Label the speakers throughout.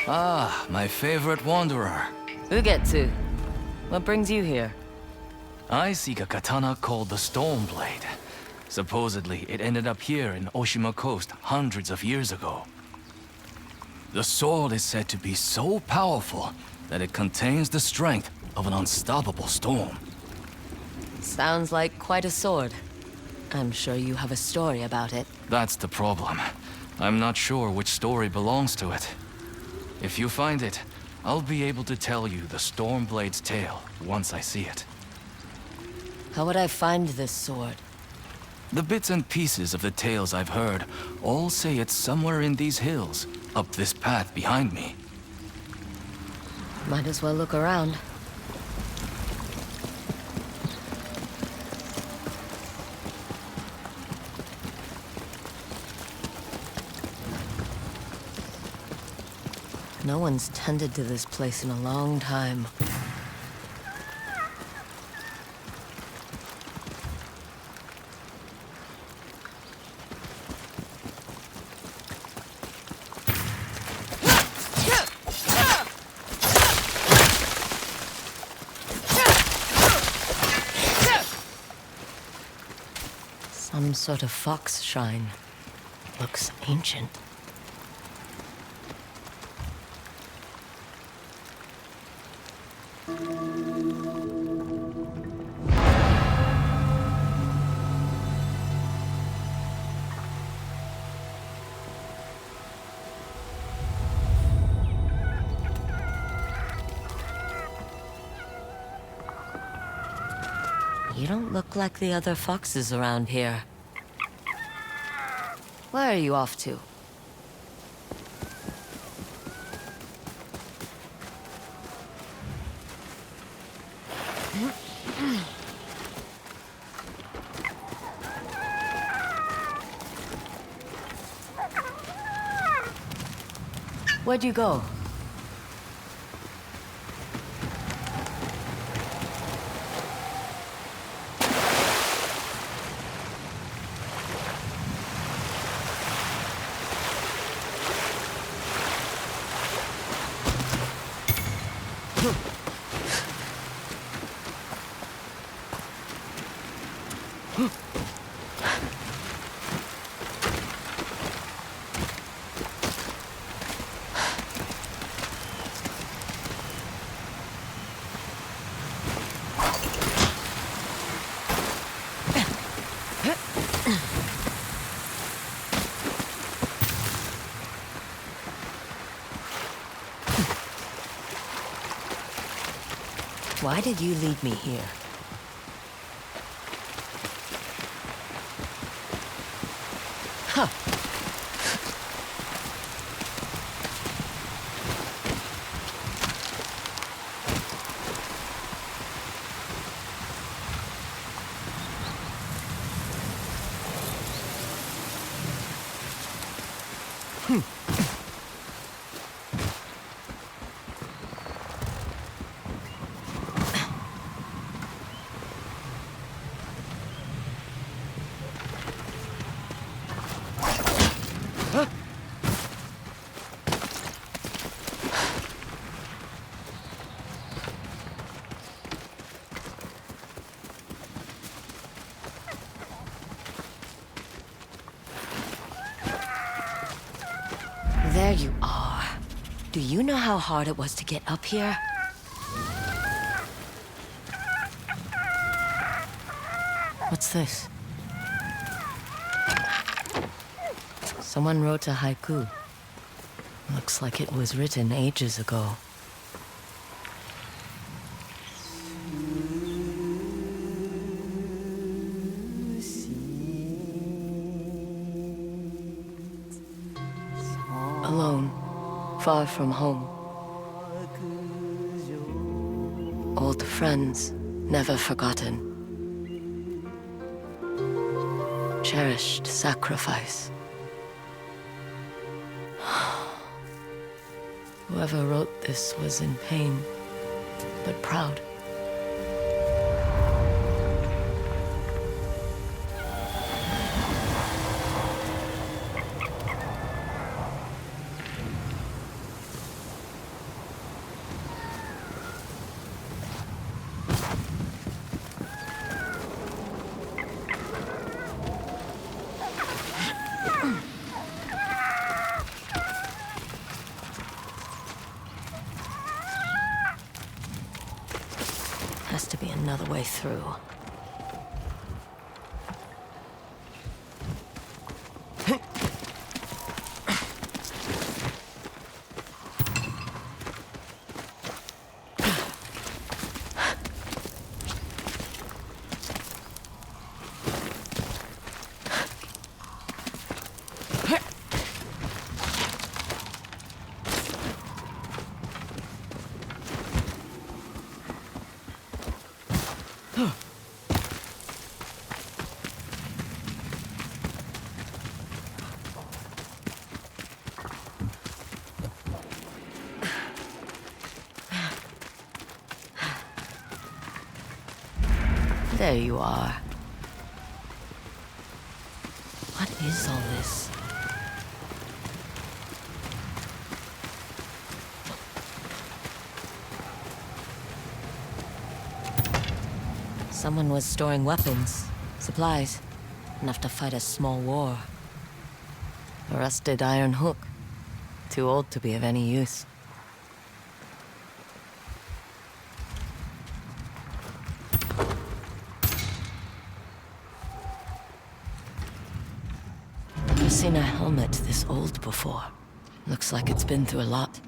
Speaker 1: Ah, my favorite wanderer.
Speaker 2: Ugetsu, what brings you here?
Speaker 1: I seek a katana called the Stormblade. Supposedly, it ended up here in Oshima Coast hundreds of years ago. The sword is said to be so powerful that it contains the strength of an unstoppable storm.
Speaker 2: Sounds like quite a sword. I'm sure you have a story about it.
Speaker 1: That's the problem. I'm not sure which story belongs to it. If you find it, I'll be able to tell you the Stormblade's tale once I see it.
Speaker 2: How would I find this sword?
Speaker 1: The bits and pieces of the tales I've heard all say it's somewhere in these hills, up this path behind me.
Speaker 2: Might as well look around. No one's tended to this place in a long time. Some sort of fox shrine. Looks ancient. You don't look like the other foxes around here. Where are you off to? Where'd you go? Why did you lead me here? Huh. There you are. Do you know how hard it was to get up here? What's this? Someone wrote a haiku. Looks like it was written ages ago. Alone, far from home. Old friends, never forgotten. Cherished sacrifice. Whoever wrote this was in pain, but proud. through. There you are. What is all this? Someone was storing weapons, supplies, enough to fight a small war. A rusted iron hook, too old to be of any use. Never seen a helmet this old before. Looks like it's been through a lot.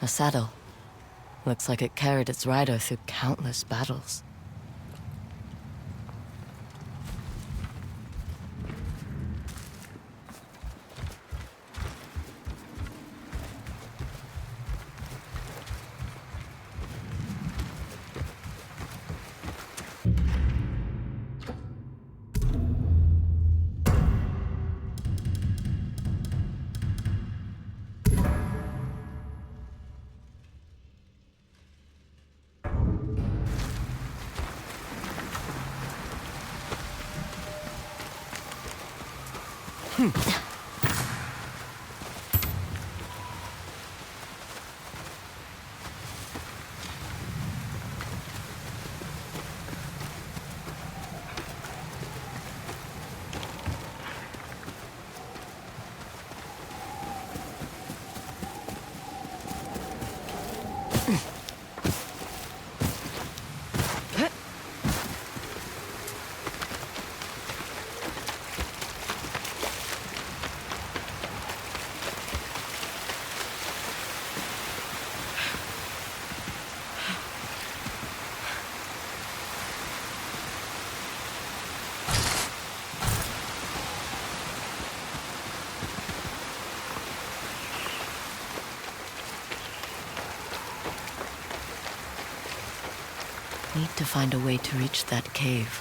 Speaker 2: A saddle. Looks like it carried its rider through countless battles. Need to find a way to reach that cave.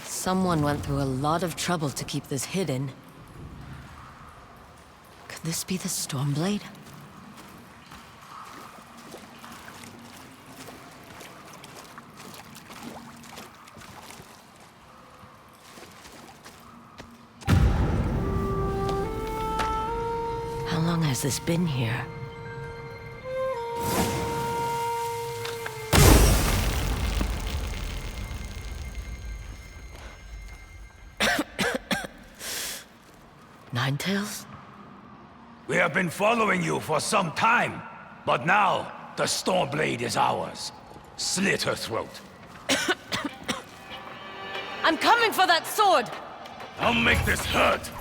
Speaker 2: Someone went through a lot of trouble to keep this hidden. Could this be the Stormblade? has this been here? Ninetales?
Speaker 3: We have been following you for some time, but now the Stormblade is ours. Slit her throat.
Speaker 2: I'm coming for that sword!
Speaker 3: I'll make this hurt!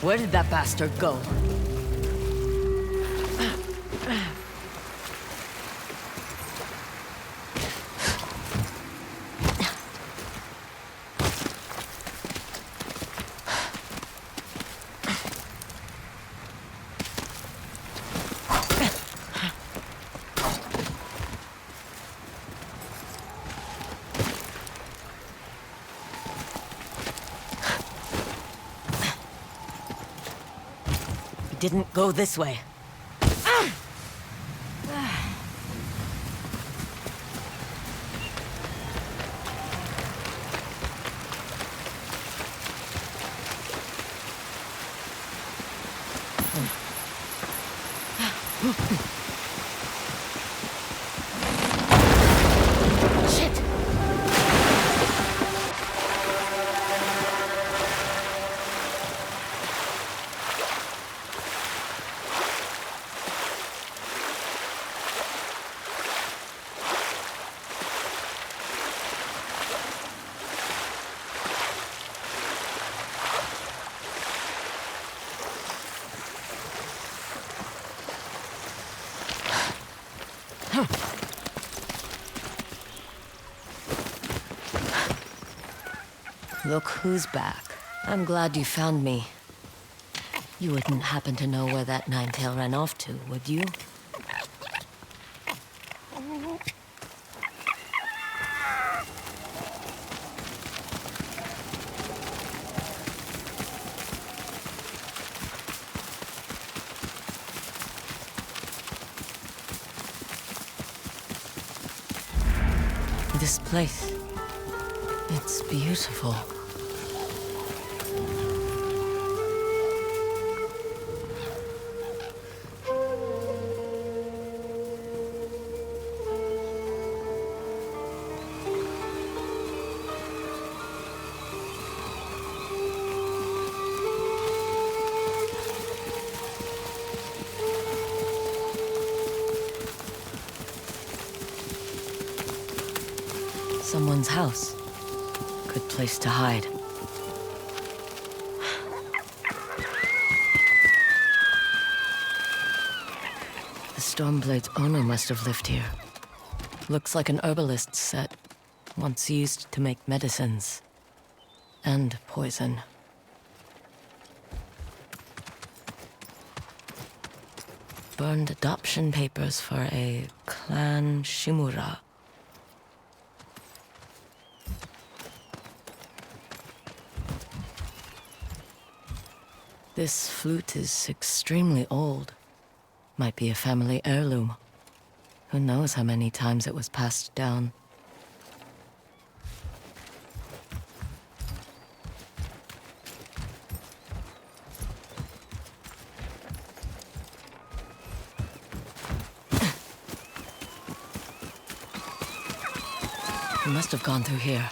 Speaker 2: Where did that bastard go? Didn't go this way. Shit! Look who's back. I'm glad you found me. You wouldn't happen to know where that Ninetail ran off to, would you? This place, it's beautiful. Someone's house. Good place to hide. The Stormblade's owner must have lived here. Looks like an herbalist's set, once used to make medicines. And poison. Burned adoption papers for a clan Shimura. This flute is extremely old. Might be a family heirloom. Who knows how many times it was passed down. He must have gone through here.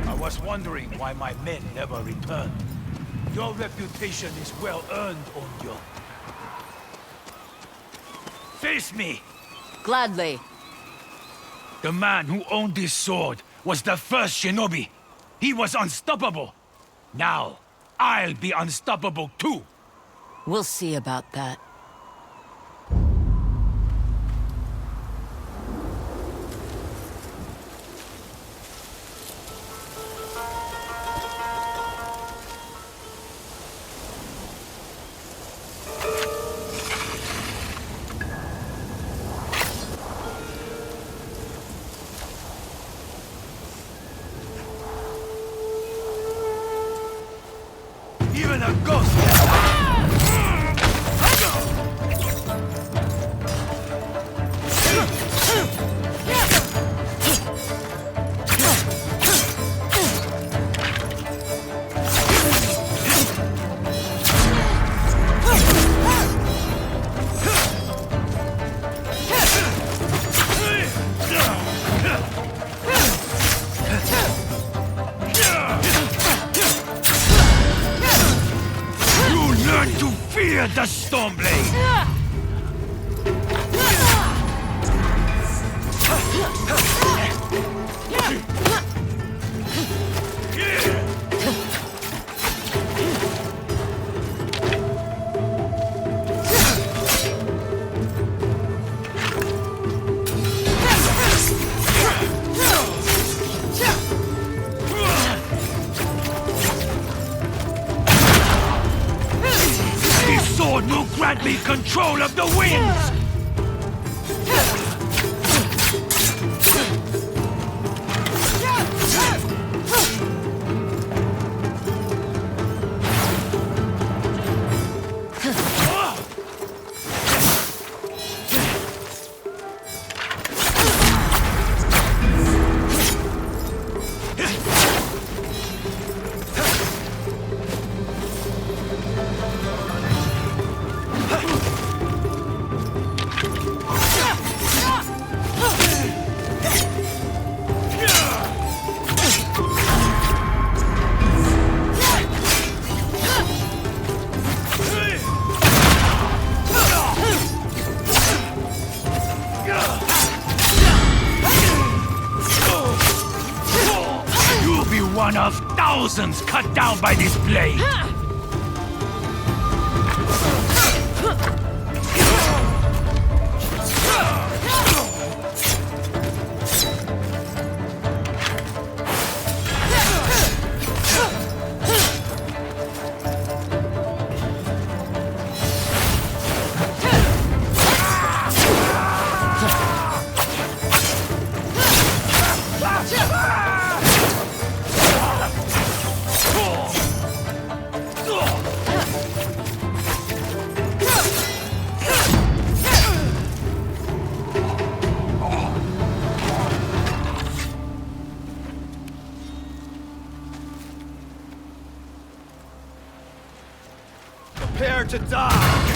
Speaker 3: I was wondering why my men never returned. Your reputation is well earned, Onyo. Face me!
Speaker 2: Gladly.
Speaker 3: The man who owned this sword was the first shinobi. He was unstoppable. Now, I'll be unstoppable too.
Speaker 2: We'll see about that.
Speaker 3: Even a ghost. Learn to fear the Stormblade! This sword will grant me control of the winds! One of thousands cut down by this blade! Prepare to die!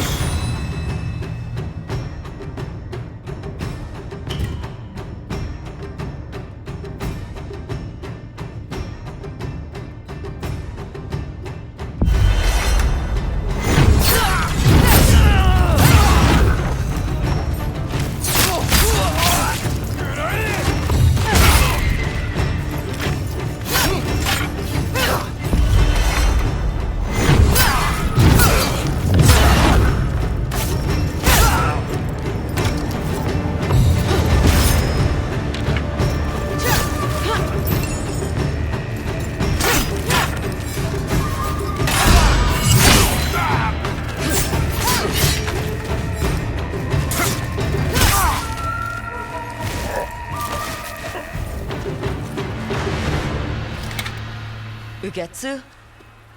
Speaker 2: Ugetsu?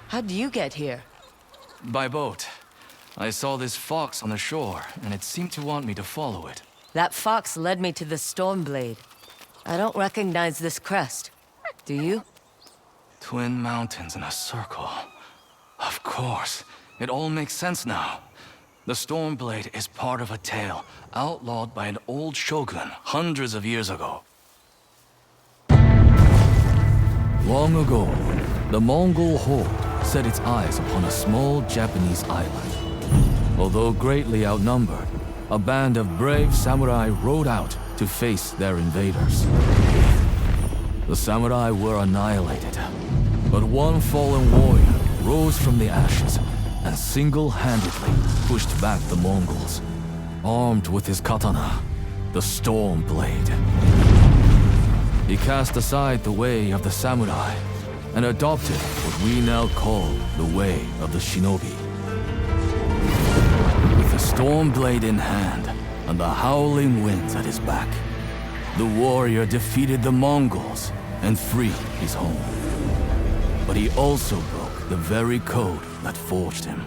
Speaker 2: How'd you get here?
Speaker 1: By boat. I saw this fox on the shore, and it seemed to want me to follow it.
Speaker 2: That fox led me to the Stormblade. I don't recognize this crest. Do you?
Speaker 1: Twin mountains in a circle. Of course. It all makes sense now. The Stormblade is part of a tale outlawed by an old shogun hundreds of years ago. Long ago, the Mongol horde set its eyes upon a small Japanese island. Although greatly outnumbered, a band of brave samurai rode out to face their invaders. The samurai were annihilated, but one fallen warrior rose from the ashes and single-handedly pushed back the Mongols, armed with his katana, the Stormblade. He cast aside the way of the samurai and adopted what we now call the way of the shinobi. With the Stormblade in hand and the howling winds at his back, the warrior defeated the Mongols and freed his home. But he also broke the very code that forged him,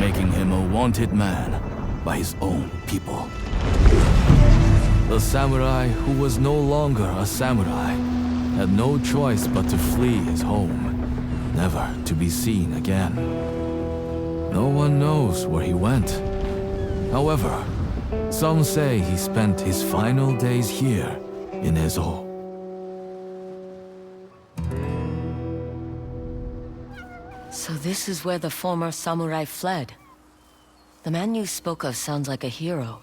Speaker 1: making him a wanted man by his own people. The samurai who was no longer a samurai had no choice but to flee his home, never to be seen again. No one knows where he went. However, some say he spent his final days here in Ezo.
Speaker 2: So this is where the former samurai fled. The man you spoke of sounds like a hero.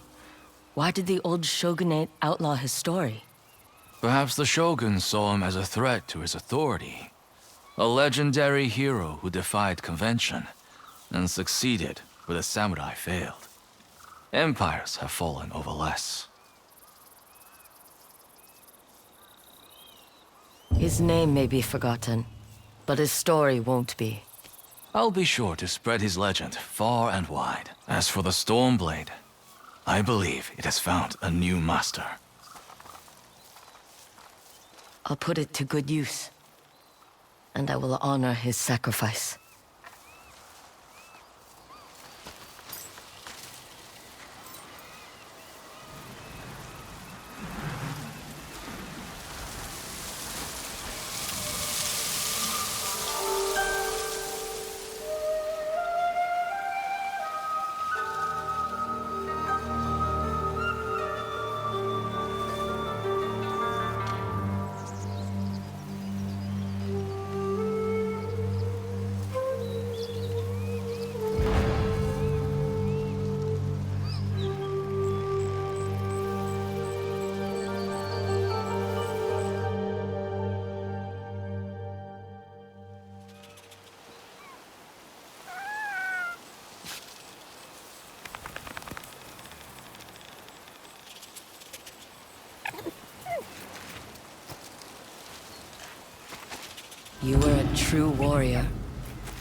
Speaker 2: Why did the old shogunate outlaw his story?
Speaker 1: Perhaps the shogun saw him as a threat to his authority. A legendary hero who defied convention and succeeded where the samurai failed. Empires have fallen over less.
Speaker 2: His name may be forgotten, but his story won't be.
Speaker 1: I'll be sure to spread his legend far and wide. As for the Stormblade, I believe it has found a new master.
Speaker 2: I'll put it to good use, and I will honor his sacrifice. You were a true warrior.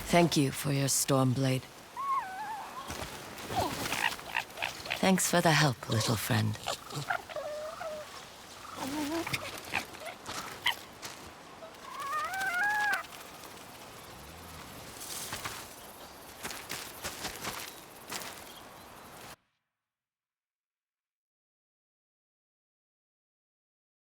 Speaker 2: Thank you for your Stormblade. Thanks for the help, little friend.